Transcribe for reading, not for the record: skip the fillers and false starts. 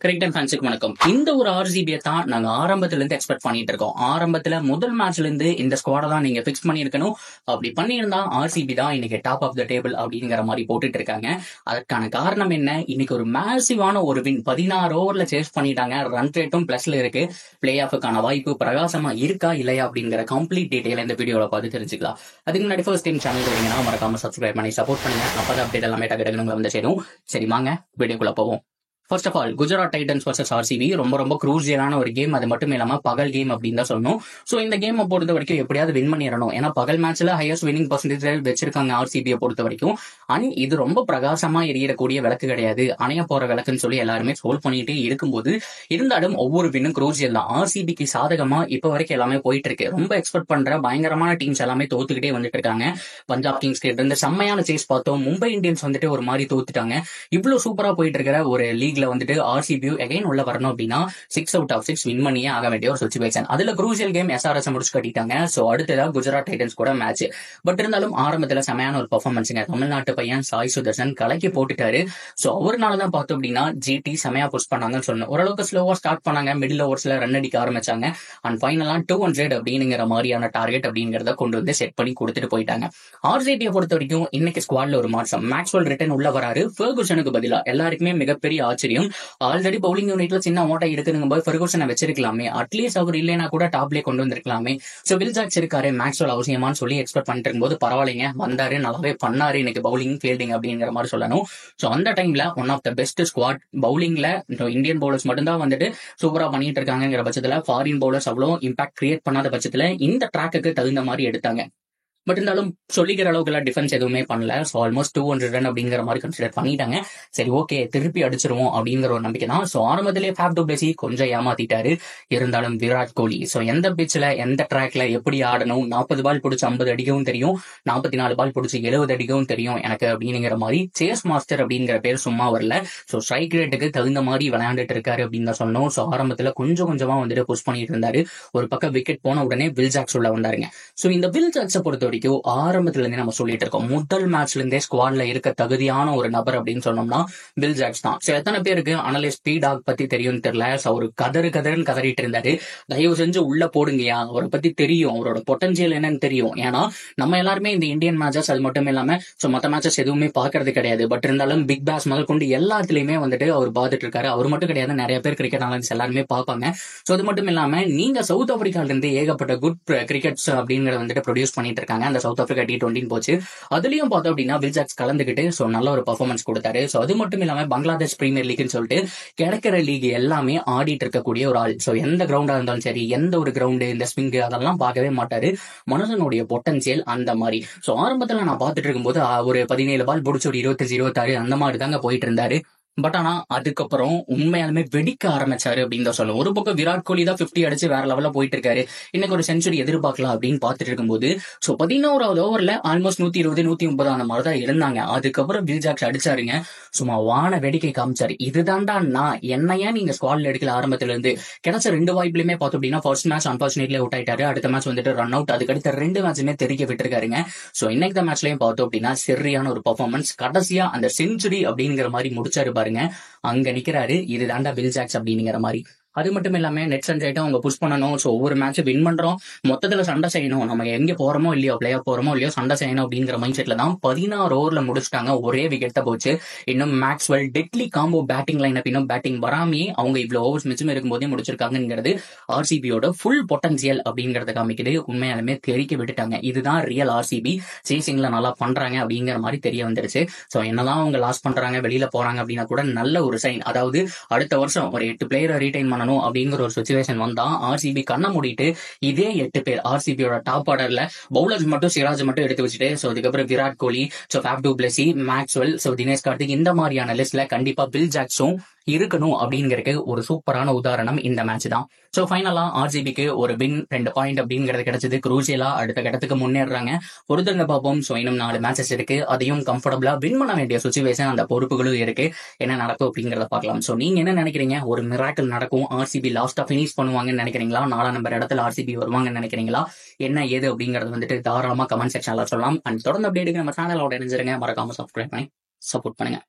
Cricket ஃபேன்ஸுக்கு வணக்கம். இந்த ஒரு ஆர்சிபியை தான் நாங்க ஆரம்பத்துல இருந்து எக்ஸ்பெக்ட் பண்ணிட்டு இருக்கோம். ஆரம்பத்துல முதல் மேட்ச்ல இருந்து இந்த ஸ்குவாட தான் நீங்க பிக்ஸ் பண்ணிருக்கணும். அப்படி பண்ணியிருந்தா ஆர்சிபி தான் இன்னைக்கு டாப் ஆஃப் த டேபிள் அப்படிங்கிற மாதிரி போட்டுட்டு இருக்காங்க. அதற்கான காரணம் என்ன? இன்னைக்கு ஒரு மேசிவான ஒரு வின், 16 ஓவர்ல சேஸ் பண்ணிட்டாங்க. ரன் ரேட்டும் பிளஸ்ல இருக்கு. பிளே ஆஃபுக்கான வாய்ப்பு பிரகாசமா இருக்கா இல்லையா அப்படிங்கிற கம்ப்ளீட் டீடைல் இந்த வீடியோல பார்த்து தெரிஞ்சுக்கலாம். அதுக்கு முன்னாடி ஃபர்ஸ்ட் டைம் சேனல் வரீங்கன்னா மறக்காம சப்ஸ்கிரைப் பண்ணி சப்போர்ட் பண்ணுங்க. அப்பதான் அப்டேட் எல்லாமே டக்கு வந்து சேரும். சரி வாங்க வீடியோக்குள்ள போவோம். First of all, Gujarat Titans versus RCB ரொம்ப குரூசியலான ஒரு கேம். அது மட்டும் இல்லாம பகல் கேம் அப்படின்னு தான் சொல்லணும். சோ இந்த கேமை பொறுத்த வரைக்கும் எப்படியாவது வின் பண்ணிடணும். ஏன்னா பகல் மேட்ச்ல ஹையஸ்ட் வின்னிங் பர்சன்டேஜ் வச்சிருக்காங்க ஆர்சிபியை பொறுத்த வரைக்கும். அண்ட் இது ரொம்ப பிரகாசமா எரியக்கூடிய விளக்கு கிடையாது, அணைய போற விளக்குன்னு சொல்லி எல்லாருமே சோல்வ் பண்ணிட்டு இருக்கும்போது இருந்தாலும் ஒவ்வொரு வின்னும் குரூசியல் தான். ஆர்சிபிக்கு சாதகமா இப்ப வரைக்கும் எல்லாமே போயிட்டு இருக்கு. ரொம்ப எக்ஸ்பெக்ட் பண்ற பயங்கரமான டீம்ஸ் எல்லாமே தோத்துக்கிட்டே வந்துட்டு இருக்காங்க. பஞ்சாப் கிங்ஸ் கிட்ட இருந்து செம்மையான சேஸ் பார்த்தோம். மும்பை இந்தியன்ஸ் வந்துட்டு ஒரு மாதிரி தோத்துட்டாங்க. இவ்வளவு சூப்பரா போயிட்டு இருக்கிற ஒரு லீக்ல வந்துட்டு ஆர்சிபி அகைன் உள்ள வரணும் அப்படின்னா 6 out of 6 வின் பண்ணியே ஆக வேண்டிய ஒரு சிச்சுவேஷன். அதுல குரூசியல் கேம் எஸ்ஆர்எஸ் முடிச்சு கட்டிட்டாங்க. சோ அடுத்ததா குஜராத் டைட்டன்ஸ் கூட மேட்ச். பட் இருந்தாலும் ஆரம்பத்துல செமையான ஒரு பெர்ஃபார்மன்ஸுங்க. தமிழ்நாட்டு பையன் சாய் சுதர்சன் கலக்கி போட்டுட்டாரு. சோ அவர்னாலதான் பார்த்தோம் அப்படின்னா ஜிடி செமையா புஷ் பண்ணாங்கன்னு சொன்னோம். ஓரளவுக்கு ஸ்லோவா ஸ்டார்ட் பண்ணாங்க. மிடில் ஓவர்ஸ்ல ரன் அடிக்க ஆரம்பிச்சாங்க. அண்ட் ஃபைனலா 200 அப்படிங்கிற மாதிரியான டார்கெட் அப்படிங்கறத கொண்டு வந்து செட் பண்ணி கொடுத்துட்டு போயிட்டாங்க. ஆர்சிபியை பொறுத்த வரைக்கும் இன்னைக்கு ஸ்குவாட்ல ஒரு மாற்றம். மேக்ஸ்வெல் ரிட்டர்ன் உள்ள வராரு. ஃபெர்குசனுக்கு பதிலா. எல்லாருக்குமே மிகப்பெரிய ஆச்சரியம். ஆல்ரெடி பவுலிங் யூனிட்ல சின்ன ஓட்டை இருக்குதுங்க போது ஃபெர்குசனை வச்சிருக்கலாமே. அட்லீஸ்ட் அவர் இல்லைன்னா கூட டாப்லேயே கொண்டு வந்திருக்கலாமே. சோ வில் ஜாக்ஸ் இருக்காரு, மேக்ஸ்வெல் அவசியமானு சொல்லி எக்ஸ்பெக்ட் பண்ணிட்டு இருக்கும்போது பரவாயில்லைங்க, வந்தாரு, நல்லாவே பண்ணாரு இன்னைக்கு பவுலிங் ஃபீல்டிங் அப்படிங்கிற மாதிரி சொல்லணும். சோ அந்த டைம்ல one of the best squad பவுலிங்ல இந்தியன் பவுலர்ஸ் மட்டும் தான் வந்துட்டு சூப்பரா பண்ணிட்டு இருக்காங்கிற பட்சத்துல ஃபாரின் பவுலர்ஸ் அவ்வளவு இம்பாக்ட் கிரியேட் பண்ணாத பட்சத்துல இந்த ட்ராக்குக்கு தகுந்த மாதிரி எடுத்தாங்க. பட் இருந்தாலும் சொல்லிக்கிற அளவுக்கு டிஃபென்ஸ் எதுவுமே பண்ணல. ஸோ ஆல்மோஸ்ட் 200 ரன் அப்படிங்கிற மாதிரி கன்சிடர் பண்ணிட்டாங்க. சரி ஓகே, திருப்பி அடிச்சிருவோம் அப்படிங்கிற ஒரு நம்பிக்கை தான். ஸோ ஆரம்பத்திலே ஃபேப் டு பிளஸி கொஞ்சம் ஏமாத்திட்டாரு. இருந்தாலும் விராட் கோலி எந்த பிட்ச்ல எந்த ட்ராக்ல எப்படி ஆடணும், 40 பால் பிடிச்சி 50 அடிக்கவும் தெரியும், 44 பால் பிடிச்சி 70 அடிக்கவும் தெரியும் எனக்கு அப்படிங்கிற மாதிரி சேஸ் மாஸ்டர் அப்படிங்கிற பேர் சும்மா வரல. ஸோ ஸ்ட்ரைக் ரேட்டுக்கு தகுந்த மாதிரி விளையாண்டுட்டு இருக்காரு அப்படின்னு தான் சொல்லணும். ஸோ ஆரம்பத்துல கொஞ்சமா வந்துட்டு புஷ் பண்ணிட்டு இருந்தாரு. ஒரு பக்கம் விக்கெட் போன உடனே வில் ஜாக்ஸ் உள்ள வந்தாருங்க. ஸோ இந்த வில் ஜாக்ஸை பொறுத்த ஆரம்பத்துல இருந்தே நம்ம சொல்லிட்டு இருக்கோம், முதல் மேட்ச்ல இருந்தே ஸ்குவாட்ல இருக்க தகுதியான ஒரு நபர் அப்படின்னு சொன்னோம்னா வில் ஜாக்ஸ் தான். எத்தனை பேருக்கு அனலிஸ்ட் ஸ்பீடாக் பத்தி தெரியும் தெரியல. அவரு கதறுன்னு கதறிட்டு இருந்தாரு. தயவு செஞ்சு உள்ள போடுங்கயா, அவரை பத்தி தெரியும், அவரோட பொட்டன்சியல் என்னன்னு தெரியும். ஏன்னா நம்ம எல்லாருமே இந்த இந்தியன் மேட்சஸ் அது மட்டும் இல்லாம மத்த மேட்சஸ் எதுவுமே பாக்குறது கிடையாது. பட் இருந்தாலும் பிக் பாஸ் முதல் கொண்டு எல்லாத்துலயுமே வந்துட்டு அவர் பார்த்துட்டு இருக்காரு. அவர் மட்டும் கிடையாது, நிறைய பேர் கிரிக்கெட் அனலிஸ்ட் எல்லாருமே பார்ப்பாங்க. சோ அது மட்டும் இல்லாம நீங்க சவுத் ஆப்பிரிக்கால இருந்து ஏகப்பட்ட குட் கிரிக்கெட்ஸ் அப்படிங்கறத வந்துட்டு ப்ரொடியூஸ் பண்ணிட்டு இருக்காங்க. அந்த சவுத் ஆப்பிரிக்கா T20 போச்சு. அதுலயும் பார்த்தோம் அப்படின்னா வில் ஜாக்ஸ் கலந்துகிட்டு நல்ல ஒரு பெர்ஃபார்மன்ஸ் கொடுத்தாரு. சோ அது மட்டும் இல்லாம பங்களாதேஷ் பிரீமியர் லீக்னு சொல்லிட்டு கிடைக்கிற லீக் எல்லாமே ஆடிட்டு இருக்கக்கூடிய ஒரு ஆள். சோ எந்த கிரவுண்டா இருந்தாலும் சரி, எந்த ஒரு கிரவுண்டு இந்த ஸ்விங் அதெல்லாம் பார்க்கவே மாட்டாரு. மனுஷனுடைய பொட்டன்சியல் அந்த மாதிரி. சோ ஆரம்பத்துல நான் பார்த்துட்டு இருக்கும்போது ஒரு 17 பால் பிடிச்சி ஒரு 25 26 அந்த மாதிரி தாங்க போயிட்டு இருந்தாரு. பட் ஆனா அதுக்கப்புறம் உண்மையாலுமே வெடிக்க ஆரம்பிச்சாரு அப்படின்னு தான் சொல்லணும். ஒரு பக்கம் விராட் கோலி தான் 50 அடிச்சு வேற லெவல்ல போயிட்டு இருக்காரு. இன்னைக்கு ஒரு செஞ்சுரி எதிர்பார்க்கலாம் அப்படின்னு பார்த்துட்டு இருக்கும்போது 11வது ஓவர்ல ஆல்மோஸ்ட் 120 130 அந்த மாதிரி தான் இருந்தாங்க. அதுக்கப்புறம் வில் ஜாக்ஸ் அடிச்சாருங்க. சும்மா வான வேடிக்கை காமிச்சாரு. இதுதான்டா நான் என்னையா நீங்க ஸ்குவாட்ல எடுக்கல. ஆரம்பத்துல இருந்து கிடைச்ச 2 வாய்ப்புலயுமே பார்த்தோம் அப்படின்னா ஃபர்ஸ்ட் மேட்ச் அன்பார்ச்சுனேட்லி அவுட் ஆயிட்டாரு. அடுத்த மேட்ச் வந்துட்டு ரன் அவுட். அதுக்கடுத்த 2 மேட்சுமே தெரிவிக்க விட்டுருக்காருங்க. சோ இன்னைக்கு மேட்ச்லயும் பார்த்தோம் அப்படின்னா சரியான ஒரு பெர்ஃபார்மன்ஸ். கடைசியா அந்த செஞ்சுரி அப்படிங்கிற மாதிரி முடிச்சாரு பாருங்க. அங்க நிக்கிறாரு, இது தாண்டா வில் ஜாக்ஸ் அப்படிங்கிற மாதிரி. அது மட்டும் இல்லாம நெட் சென்ட் அவங்க புஷ் பண்ணணும். சோ ஒவ்வொரு மேட்ச் வின் பண்றோம், மொத்தத்துல சண்டை செய்யணும், நம்ம எங்க போறோமோ இல்லையோ, பிளே ஆஃப் போறோமோ இல்லையோ சண்டை செய்யணும் அப்படிங்கிற மைண்ட் செட்ல தான் 16 ஓவர்ல முடிச்சுட்டாங்க. ஒரே விக்கெட் தான் போச்சு. இன்னும் Maxwell deadly combo batting lineup இன்னும் பேட்டிங் வராமையே அவங்க இவ்வளவு ஓவர்ஸ் மிச்சம் இருக்கும்போதே முடிச்சிருக்காங்கிறது ஆர்சிபியோட ஃபுல் பொட்டன்சியல் அப்படிங்கறத காமிக்குது. உண்மையாலுமே தெரிக்க விட்டுட்டாங்க. இதுதான் ரியல் ஆர்சிபி. சேசிங்ல நல்லா பண்றாங்க அப்படிங்கிற மாதிரி தெரிய வந்துருச்சு. சோ என்னதான் அவங்க லாஸ் பண்றாங்க, வெளியில போறாங்க அப்படின்னா கூட நல்ல ஒரு சைன். அதாவது அடுத்த வருஷம் ஒரு 8 பிளேயரை ரீடைன் பண்ணணும் அப்படிங்கிற ஒரு சிச்சுவேஷன் வந்தா ஆர்சிபி கண்ண மூடிட்டு இதே 8 பேர் ஆர்சிபியோட டாப் ஆர்டர்ல பவுலர்ஸ் மட்டும் சிராஜ் மட்டும் எடுத்து வச்சுட்டு அதுக்கப்புறம் Virat Kohli, Faf du Plessis, Maxwell, Dinesh Karthik இந்த மாதிரியான லிஸ்ட்ல கண்டிப்பா வில் ஜாக்ஸும் இருக்கணும் அப்படிங்கிறதுக்கு ஒரு சூப்பரான உதாரணம் இந்த மேட்ச் தான். சோ ஃபைனலா ஆர்சிபிக்கு ஒரு வின், 2 பாயிண்ட் அப்படிங்கிறது கிடைச்சது. குரூசியலா அடுத்த கட்டத்துக்கு முன்னேறாங்க. பொறுத்தங்க பார்ப்போம். சோ இன்னும் 4 மேட்சஸ் இருக்கு. அதையும் கம்ஃபர்டபுளா வின் பண்ண வேண்டிய சிச்சுவேஷன், அந்த பொறுப்புகளும் இருக்கு. என்ன நடக்கும் அப்படிங்கறத பார்க்கலாம். சோ நீங்க என்ன நினைக்கிறீங்க? ஒரு மிராக்கிள் நடக்கும், ஆர்சிபி லாஸ்டா பினிஷ் பண்ணுவாங்கன்னு நினைக்கிறீங்களா? 4ஆம் நம்பர் இடத்துல ஆர்சிபி வருவாங்கன்னு நினைக்கிறீங்களா? என்ன ஏது அப்படிங்கறது வந்துட்டு தாராளமா கமெண்ட் செக்ஷன்ல சொல்லலாம். அண்ட் தொடர்ந்து அப்டேட்டுக்கு நம்ம சேனலோட இணைஞ்சிருங்க. மறக்காம சப்ஸ்கிரைப் பண்ணி சப்போர்ட் பண்ணுங்க.